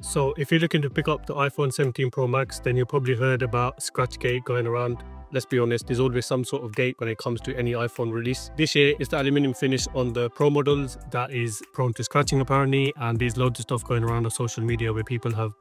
So if you're looking to pick up the iPhone 17 Pro Max, then you probably heard about scratchgate going around. Let's be honest, there's always some sort of gate when it comes to any iPhone release. This year, it's the aluminium finish on the Pro models that is prone to scratching apparently, and there's loads of stuff going around on social media where people have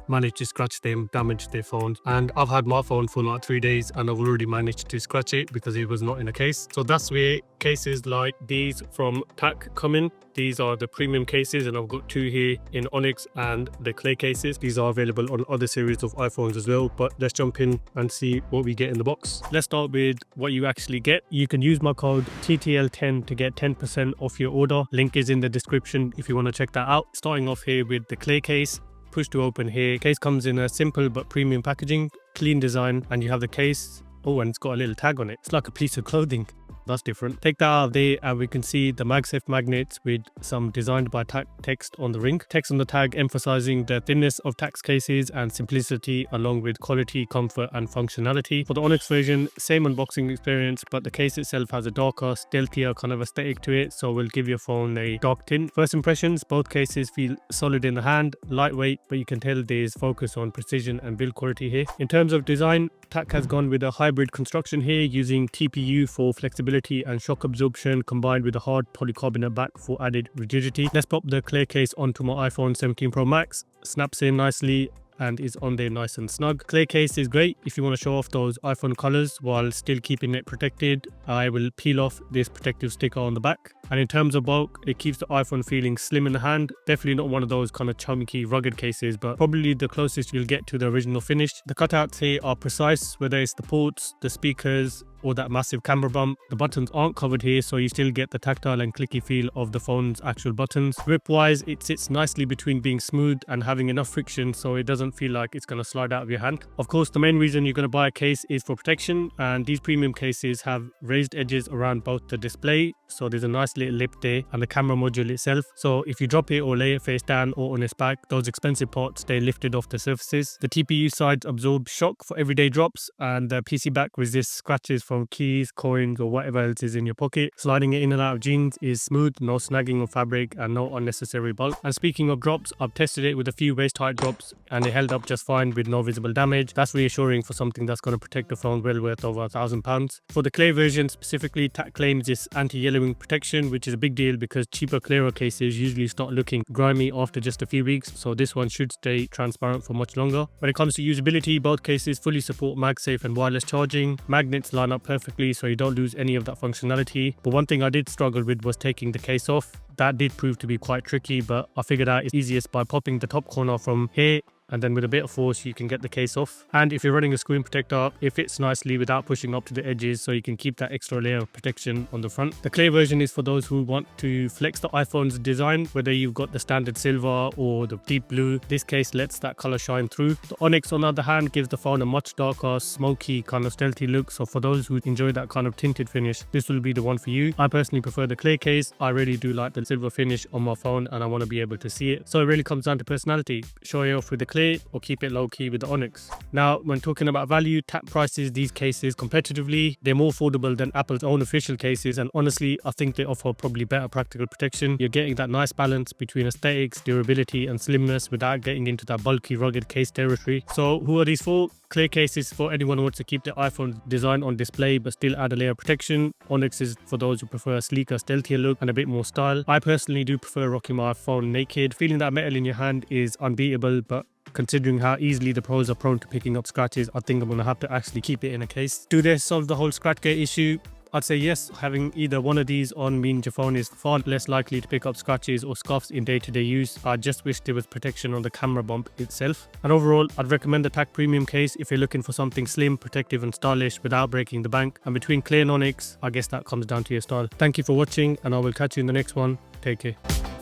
managed to scratch them, damage their phones. And I've had my phone for like 3 days and I've already managed to scratch it because it was not in a case. So that's where cases like these from TAC come in. These are the premium cases, and I've got two here in Onyx and the clay cases. These are available on other series of iPhones as well, but let's jump in and see what we get in the box. Let's start with what you actually get. You can use my code TTL10 to get 10% off your order. Link is in the description if you want to check that out. Starting off here with the clay case. Push to open here. Case comes in a simple but premium packaging, clean design, and you have the case. Oh, and it's got a little tag on it. It's like a piece of clothing. That's different. Take that out of there and we can see the MagSafe magnets with some designed by TAC text on the ring. Text on the tag emphasizing the thinness of TAC cases and simplicity along with quality, comfort and functionality. For the Onyx version, same unboxing experience, but the case itself has a darker, stealthier kind of aesthetic to it, so we'll give your phone a dark tint. First impressions, both cases feel solid in the hand, lightweight, but you can tell there's focus on precision and build quality here. In terms of design, TAC has gone with a hybrid construction here using TPU for flexibility and shock absorption combined with a hard polycarbonate back for added rigidity. Let's pop the clear case onto my iPhone 17 Pro Max. Snaps in nicely and is on there nice and snug. Clear case is great if you want to show off those iPhone colors while still keeping it protected. I will peel off this protective sticker on the back. And in terms of bulk, it keeps the iPhone feeling slim in the hand. Definitely not one of those kind of chunky, rugged cases, but probably the closest you'll get to the original finish. The cutouts here are precise, whether it's the ports, the speakers, or that massive camera bump. The buttons aren't covered here, so you still get the tactile and clicky feel of the phone's actual buttons. Grip wise, it sits nicely between being smooth and having enough friction so it doesn't feel like it's going to slide out of your hand. Of course, the main reason you're going to buy a case is for protection, and these premium cases have raised edges around both the display, so there's a nice little lip there, and the camera module itself. So if you drop it or lay it face down or on its back, those expensive parts stay lifted off the surfaces. The TPU sides absorb shock for everyday drops, and the PC back resists scratches from keys, coins or whatever else is in your pocket. Sliding it in and out of jeans is smooth, no snagging of fabric and no unnecessary bulk. And speaking of drops, I've tested it with a few waist height drops and it held up just fine with no visible damage. That's reassuring for something that's going to protect the phone well worth over £1,000. For the clear version specifically, TAC claims this anti-yellowing protection, which is a big deal because cheaper clearer cases usually start looking grimy after just a few weeks, so this one should stay transparent for much longer. When it comes to usability, both cases fully support MagSafe and wireless charging. Magnets line up perfectly so you don't lose any of that functionality, but one thing I did struggle with was taking the case off. That did prove to be quite tricky, but I figured out it's easiest by popping the top corner from here, and then with a bit of force you can get the case off. And if you're running a screen protector, it fits nicely without pushing up to the edges, so you can keep that extra layer of protection on the front. The clear version is for those who want to flex the iPhone's design, whether you've got the standard silver or the deep blue. This case lets that color shine through. The Onyx on the other hand gives the phone a much darker, smoky, kind of stealthy look, so for those who enjoy that kind of tinted finish, this will be the one for you. I personally prefer the clear case. I really do like the silver finish on my phone and I want to be able to see it, so it really comes down to personality. Show it off with the clear or keep it low key with the Onyx. Now, when talking about value, TAC prices these cases competitively. They're more affordable than Apple's own official cases, and honestly, I think they offer probably better practical protection. You're getting that nice balance between aesthetics, durability, and slimness without getting into that bulky, rugged case territory. So, who are these for? Clear cases for anyone who wants to keep their iPhone design on display but still add a layer of protection. Onyx is for those who prefer a sleeker, stealthier look and a bit more style. I personally do prefer rocking my phone naked. Feeling that metal in your hand is unbeatable, but considering how easily the pros are prone to picking up scratches, I think I'm going to have to actually keep it in a case. Do they solve the whole scratchgate issue? I'd say yes. Having either one of these on means your phone is far less likely to pick up scratches or scuffs in day-to-day use. I just wish there was protection on the camera bump itself. And overall, I'd recommend the TAC Premium Case if you're looking for something slim, protective and stylish without breaking the bank. And between Clear and Onyx, I guess that comes down to your style. Thank you for watching and I will catch you in the next one. Take care.